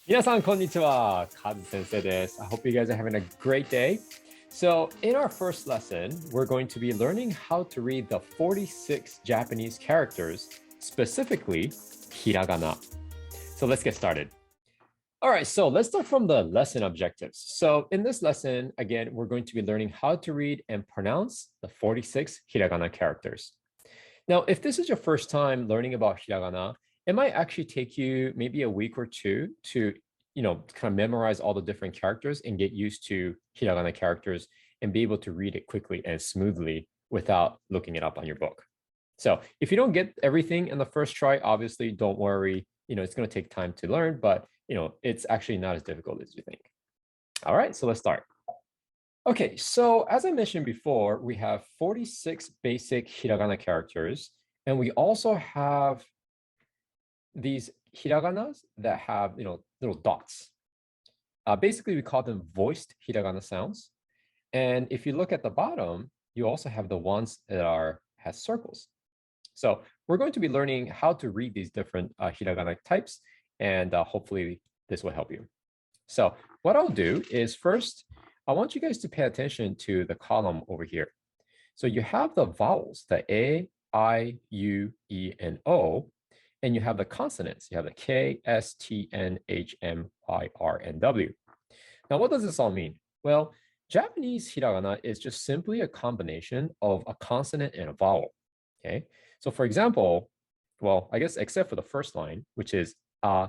皆さん、こんにちは。Kazu Sensei desu. I hope you guys are having a great day. So, in our first lesson, we're going to be learning how to read the 46 Japanese characters, specifically Hiragana. So, let's get started. All right, so let's start from the lesson objectives. So, in this lesson, again, we're going to be learning how to read and pronounce the 46 Hiragana characters. Now, if this is your first time learning about Hiragana, it might actually take you maybe a week or two to, kind of memorize all the different characters and get used to Hiragana characters and be able to read it quickly and smoothly without looking it up on your book. So if you don't get everything in the first try, obviously don't worry. It's going to take time to learn, but it's actually not as difficult as you think. All right, so let's start. Okay, so as I mentioned before, we have 46 basic hiragana characters, and we also have these hiraganas that have, little dots. Basically, we call them voiced hiragana sounds. And if you look at the bottom, you also have the ones that has circles. So we're going to be learning how to read these different hiragana types, and hopefully this will help you. So what I'll do is first, I want you guys to pay attention to the column over here. So you have the vowels, the A, I, U, E, and O, and you have the consonants. You have the K, S, T, N, H, M, Y, R, and W. Now, what does this all mean? Well, Japanese hiragana is just simply a combination of a consonant and a vowel. Okay. So for example, well, I guess except for the first line, which is a, I,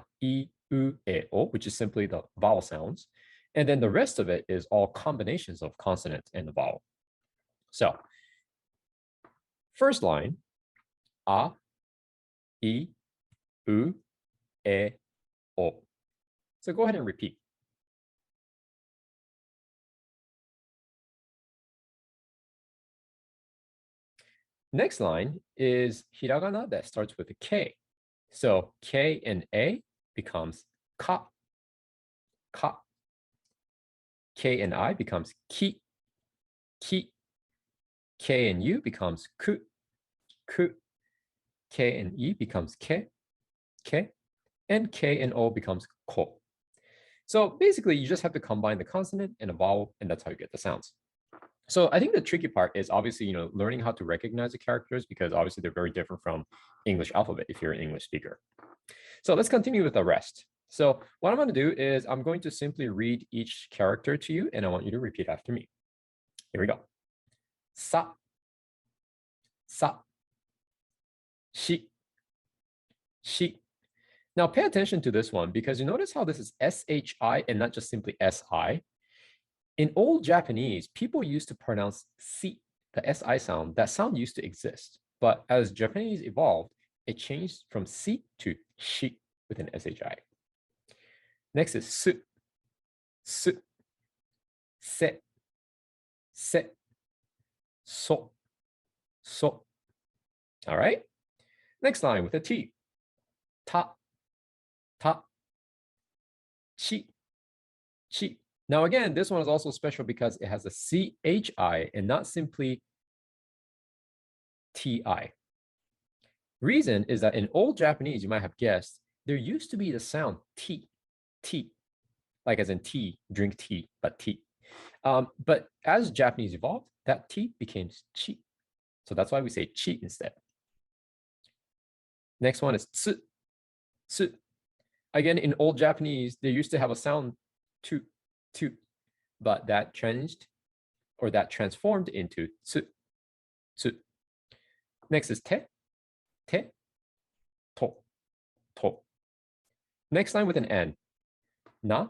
U, E, O, which is simply the vowel sounds. And then the rest of it is all combinations of consonant and the vowel. So first line, a, I, U, E, O. So go ahead and repeat. Next line is hiragana that starts with a K. So K and A becomes ka, ka. K and I becomes ki, ki. K and U becomes ku, ku. K and E becomes ke, ke. And K and O becomes ko. So basically, you just have to combine the consonant and a vowel, and that's how you get the sounds. So I think the tricky part is obviously, learning how to recognize the characters because obviously they're very different from English alphabet if you're an English speaker. So let's continue with the rest. So what I'm going to do is I'm going to simply read each character to you, and I want you to repeat after me. Here we go. Sa, sa, shi, shi. Now pay attention to this one because you notice how this is SHI and not just simply SI. In old Japanese, people used to pronounce si, the SI sound. That sound used to exist. But as Japanese evolved, it changed from si to shi with an SHI. Next is su, su, se, se, so, so. All right. Next line with a T. Ta, ta, chi, chi. Now, again, this one is also special because it has a CHI and not simply TI. Reason is that in old Japanese, you might have guessed, there used to be the sound T, T, like as in tea, drink tea, but T. But as Japanese evolved, that T became chi. So that's why we say chi instead. Next one is tsu, tsu. Again, in old Japanese, they used to have a sound tu, tu, but that changed or that transformed into tsu, tsu. Next is te, te, to, to. Next line with an N. Na,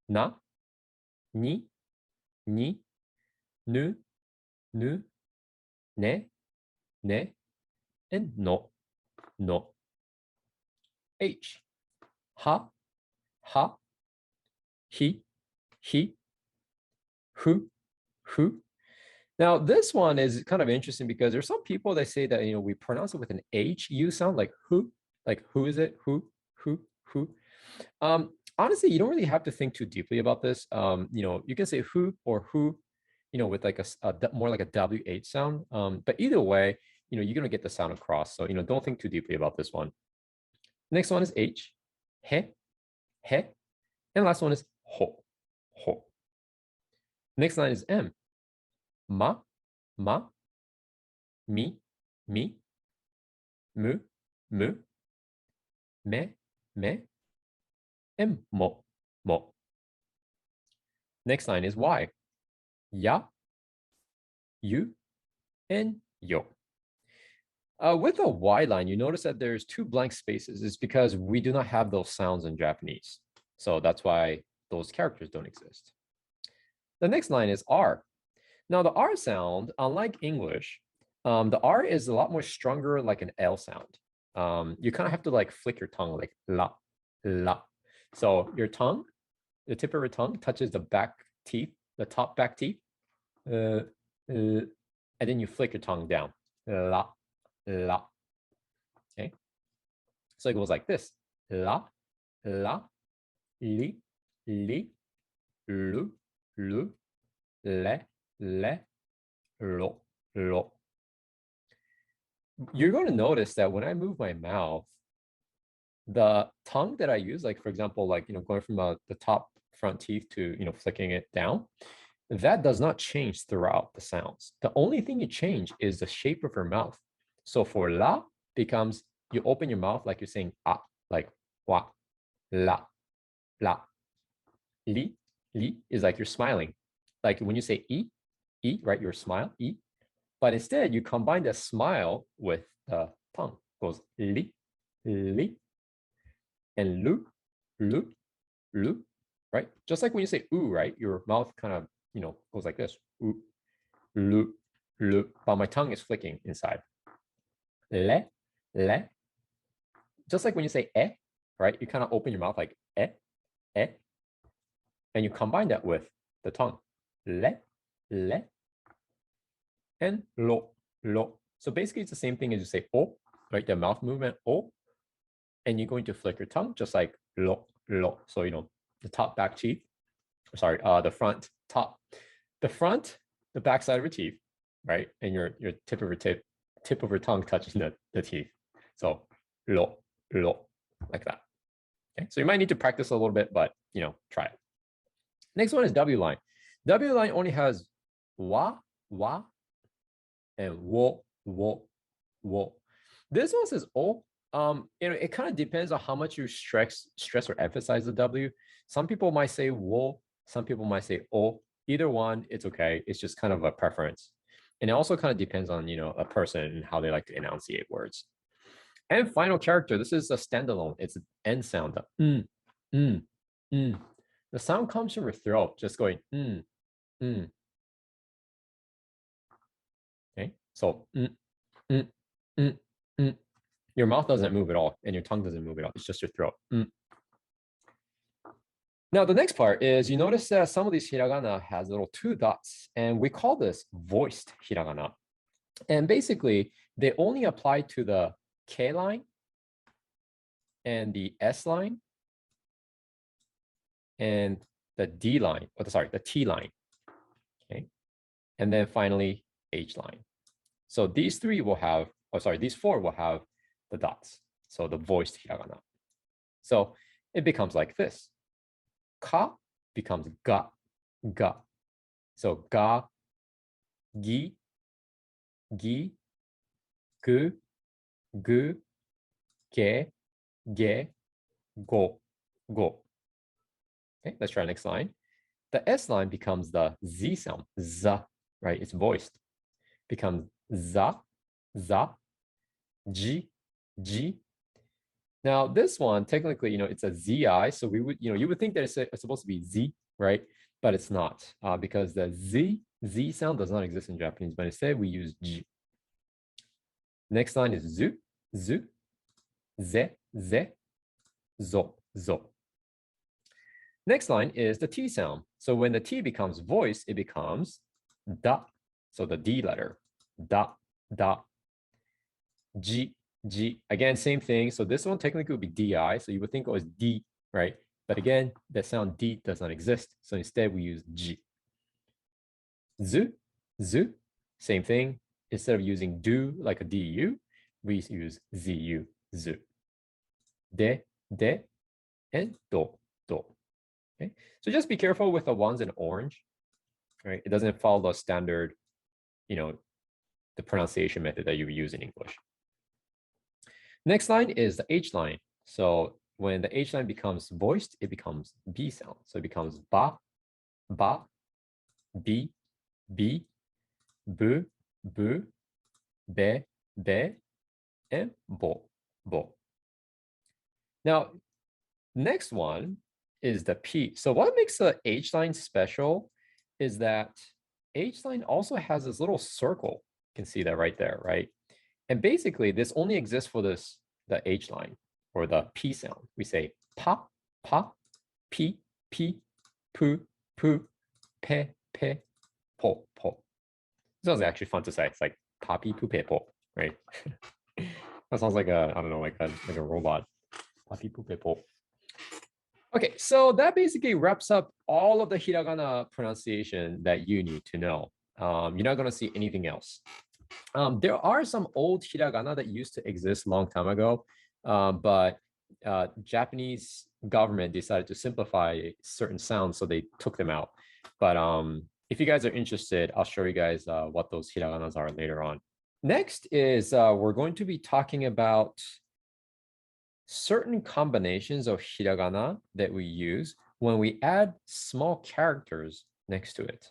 na, ni, ni, nu, nu, ne, ne, and no, no. H. Ha, ha, he, who. Now, this one is kind of interesting because there's some people that say that, we pronounce it with an H U sound, like who is it? Who. Honestly, you don't really have to think too deeply about this. You can say who or who, with like more like a WH sound. But either way, you're going to get the sound across. So, don't think too deeply about this one. Next one is H. He, he, And last one is ho, ho. Next line is M. Ma, ma, mi, mi, mu, mu, me, me, and mo, mo. Next line is Y. Ya, you, and yo. With the Y line, you notice that there's two blank spaces. It's because we do not have those sounds in Japanese. So that's why those characters don't exist. The next line is R. Now the R sound, unlike English, the R is a lot more stronger like an L sound. You kind of have to like flick your tongue like la, la. So your tongue, the tip of your tongue touches the back teeth, the top back teeth, and then you flick your tongue down, la, la. Okay, so it goes like this: la, la, li, li, lu, lu, le, le, lo, lo. You're going to notice that when I move my mouth, the tongue that I use, like for example, like going from the top front teeth to flicking it down, that does not change throughout the sounds. The only thing you change is the shape of your mouth. So for la becomes you open your mouth like you're saying ah, like wa, la, la. Li, li is like you're smiling. Like when you say e, right, your smile, e. But instead you combine the smile with the tongue. It goes li, li, and lu, lu, lu, right? Just like when you say ooh, right? Your mouth kind of, goes like this. Ooh, lu, lu. But my tongue is flicking inside. Le, le. Just like when you say right? You kind of open your mouth like eh. And you combine that with the tongue. Le, le, and lo, lo. So basically it's the same thing as you say o, right? The mouth movement o. And you're going to flick your tongue just like lo, lo. So, the top back teeth, sorry, the front, top, the back side of your teeth, right? And your tip of your tongue touching the teeth. So lo, lo, like that. Okay, so you might need to practice a little bit, but try it. Next one is W line. W line only has wa, and wo, wo, wo. This one says o. It kind of depends on how much you stress or emphasize the W. Some people might say wo, some people might say o. Either one, it's okay. It's just kind of a preference. And it also kind of depends on, a person and how they like to enunciate words. And final character, this is a standalone. It's an N sound. The sound comes from your throat, just going Okay, so your mouth doesn't move at all, and your tongue doesn't move at all. It's just your throat. Now, the next part is you notice that some of these hiragana has little 2 dots, and we call this voiced hiragana. And basically, they only apply to the K line and the S line and the D line, the T line. Okay, and then finally H line. So these 4 will have the dots. So the voiced hiragana. So it becomes like this. Ka becomes ga, ga. So ga, gi, gi, gu, gu, ge, ge, go, go. Okay, let's try next line. The S line becomes the Z sound, za, right? It's voiced. Becomes za, za, ji, ji. Now this one, technically, it's a ZI. So we would, you would think that it's supposed to be Z, right? But it's not because the Z sound does not exist in Japanese, but instead we use J. Next line is zu, zu, ze, ze, zo, zo. Next line is the T sound. So when the T becomes voice, it becomes da. So the D letter, da, da. G, G. Again, same thing. So this one technically would be DI. So you would think it was D, right? But again, the sound D does not exist. So instead we use G. Z, Z, same thing. Instead of using do like a DU, we use ZU, Z. De, and do, do. Okay, so just be careful with the ones in orange, right? It doesn't follow the standard, the pronunciation method that you use in English. Next line is the H line. So when the H line becomes voiced, it becomes B sound. So it becomes ba, ba, bi, bi, bu, bu, be, be, and bo, bo. Now, next one is the P. So what makes the H line special is that H line also has this little circle. You can see that right there, right? And basically, this only exists for the H line or the P sound. We say pa, pa, pi, pi, pu, pu, pe, pe, po, po. This sounds actually fun to say. It's like pa, pi, pu, pe, po, right? That sounds like I don't know, like a robot. Pa, pi, pu, pe, po. Okay, so that basically wraps up all of the hiragana pronunciation that you need to know. You're not going to see anything else. There are some old hiragana that used to exist a long time ago, but Japanese government decided to simplify certain sounds, so they took them out. But if you guys are interested, I'll show you guys what those hiraganas are later on. Next is we're going to be talking about certain combinations of hiragana that we use when we add small characters next to it.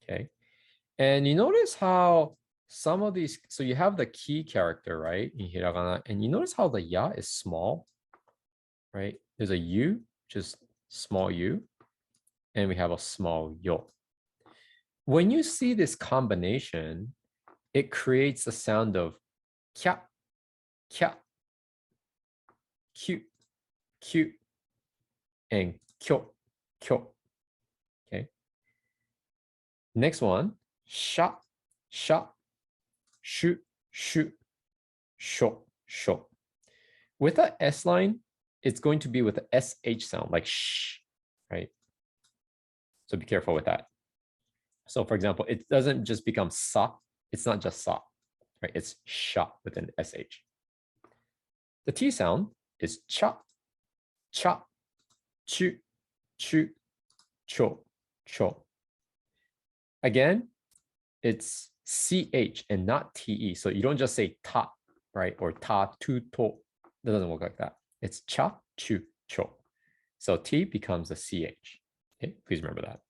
Okay. And you notice how some of these, so you have the key character, right, in hiragana, and you notice how the ya is small, right? There's a u, just small u, and we have a small yo. When you see this combination, it creates the sound of kya, kya, cute, cute, and kyo, kyo. Okay. Next one, sha, sha, shu, shu, sho, sho. With the S line, it's going to be with the SH sound, like sh, right? So be careful with that. So for example, it doesn't just become sa. It's not just sa, right? It's sha with an SH. The T sound is cha, cha, chu, chu, cho, cho. Again, it's CH and not TE. So you don't just say ta, right? Or ta, tu, to. That doesn't work like that. It's cha, chu, cho. So T becomes a CH. Okay, please remember that.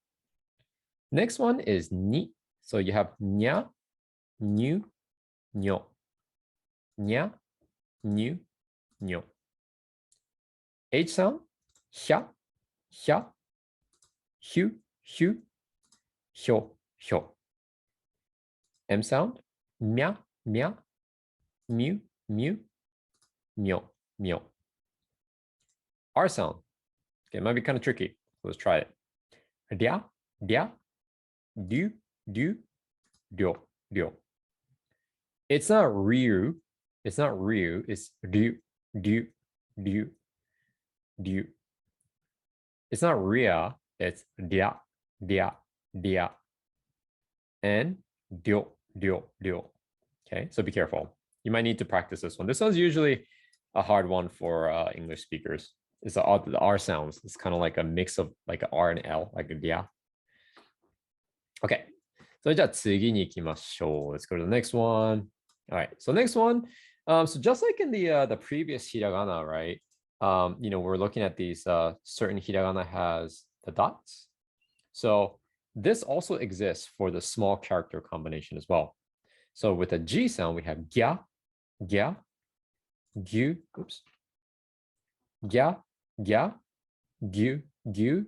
Next one is ni. So you have nya, nyu, nyo. Nya, nyu, nyo. H sound, hya, hya, hyu, hyu, hyo, hyo. M sound, mya, mya, mu, mu, myo, myo. R sound, okay, it might be kind of tricky. Let's try it. Dia, dia, du, du, dio, dio. It's not ryu. It's not ryu. It's du, du, du, du. It's not ria. It's dia, dia, dia. And dio, dio, dio. Okay, so be careful. You might need to practice this one. This one's usually a hard one for English speakers. It's the R sounds. It's kind of like a mix of like an R and L, like a dia. Okay, それじゃあ次に行きましょう. Let's go to the next one. All right, so next one. So just like in the previous hiragana, right? We're looking at these certain hiragana has the dots. So this also exists for the small character combination as well. So with a G sound, we have gya, gya, gyu, oops, gya, gya, gyu, gyu,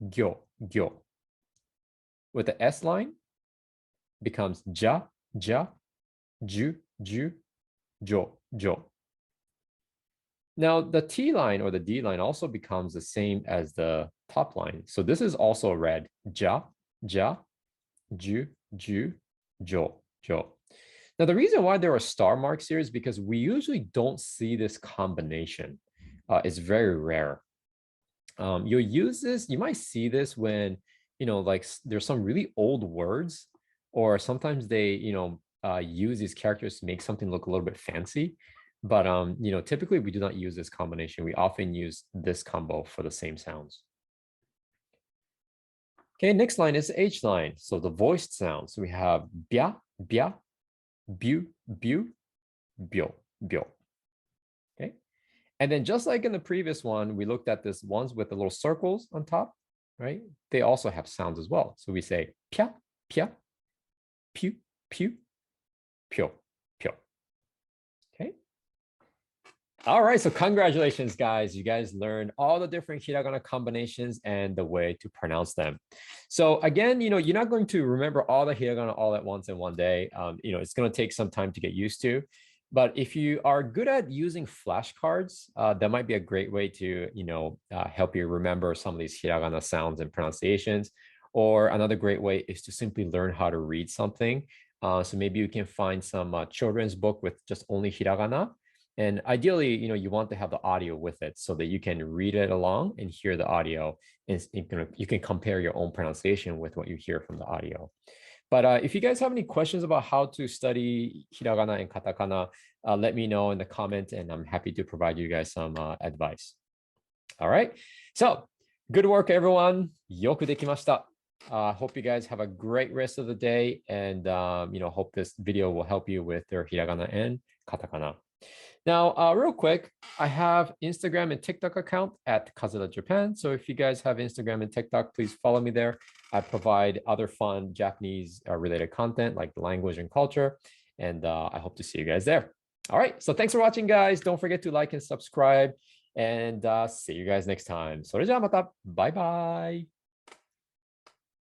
gyo, gyo. With the S line, becomes ja, ja, ju, ju, jo, jo. Now the T line or the D line also becomes the same as the top line. So this is also read ja, ja, ju, ju, jo, jo. Now the reason why there are star marks here is because we usually don't see this combination. It's very rare. You'll use this, you might see this when, like there's some really old words, or sometimes they, use these characters to make something look a little bit fancy. But, typically we do not use this combination. We often use this combo for the same sounds. Okay, next line is the H line. So the voiced sounds. So we have bia, bia, bu, bu, bio, bio. Okay. And then just like in the previous one, we looked at this ones with the little circles on top, right? They also have sounds as well. So we say pia, pia, piu, piu, pyo, pyo. Okay. All right, so congratulations, guys. You guys learned all the different hiragana combinations and the way to pronounce them. So again, you're not going to remember all the hiragana all at once in one day. It's going to take some time to get used to. But if you are good at using flashcards, that might be a great way to, help you remember some of these hiragana sounds and pronunciations. Or another great way is to simply learn how to read something. So maybe you can find some children's book with just only hiragana. And ideally, you want to have the audio with it so that you can read it along and hear the audio. And you can compare your own pronunciation with what you hear from the audio. But if you guys have any questions about how to study hiragana and katakana, let me know in the comment, and I'm happy to provide you guys some advice. All right. So good work, everyone. Yoku dekimashita. Hope you guys have a great rest of the day, and hope this video will help you with your hiragana and katakana. Now, real quick, I have Instagram and TikTok account at kazillajapan. So if you guys have Instagram and TikTok, please follow me there. I provide other fun Japanese related content like language and culture. And I hope to see you guys there. All right. So thanks for watching, guys. Don't forget to like and subscribe. And see you guys next time. それじゃあまた。バイバイ。